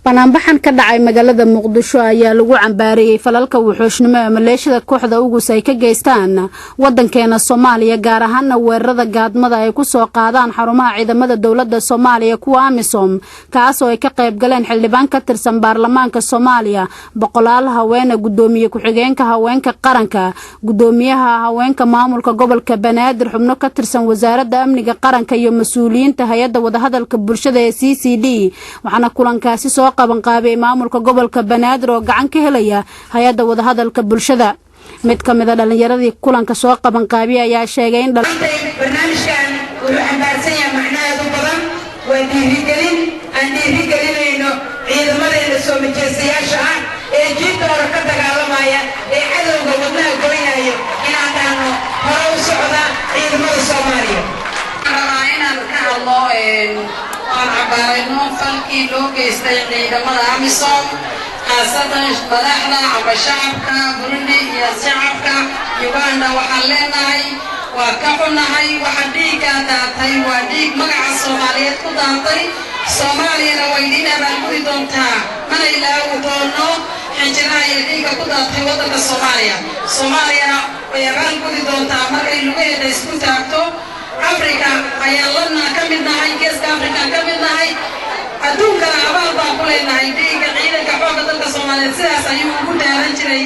Bannaanbaxan ka dhacay magaalada Muqdisho ayaa lagu cambaariyay falalka wuxuushnimo ee maleeshiyada kooxda ugus ay ka geystaan wadankeena Soomaaliya gaar ahaan weerarada gaadmada ay ku soo qaadaan xarumaha ciidamada dawladda Soomaaliya kuwa AMISOM kaas oo ay ka qayb galeen xildhibaan ka tirsan baarlamaanka Soomaaliya boqolaal haween gudoomiye ku-xigeenka haweenka qaranka gudoomiyaha haweenka maamulka gobolka Banaadir xubno ka tirsan wasaaradda amniga qaranka iyo mas'uuliyiinta hay'adda wadahadalka bulshada ee CCD waxaana kulankaasi soo qaban qaabay maamulka gobolka Banaadir oo gacan ka helaya hay'adda wadahadalka bulshada mid kamid ah dhalinyaradii kulanka soo qaban qaabay ayaa sheegay in barnaamijkan uu xambaarsan yahay macnaheedu badan waa dhiirigelinayno ciidamada soo majeestayaasha ah ee jiidkooda ka dagaalamaya ee cadowga wadnaha goynaya inaan dhahno hore u socda ciidamada Soomaaliya inaan ka hadlo aan cabaarayno falkii loo geystay ciidamada AMISOM khaasatan madaxda ama shacabka Burundi iyo shacabka Uganda waxaan leenahay waa ka xunahay waxa dhiigga daatay waa dhiig magaca Soomaaliyeed ku daatay Soomaaliyana way dhinabaan ku doontaa mana ilaahu doono xinjiraha iyo dhiigga ku daatay wadanka Soomaaliyana way abaan ku doontaa markay lugeeda isku taagto Afrika ayaa lana ka mid nahay geeska Afrika ka mid nahay adduunka abaal baan ku leenahay dhiigga ciidanka xoogga dalka Soomaaliyeed sidaas ayuu ugu daalan jiray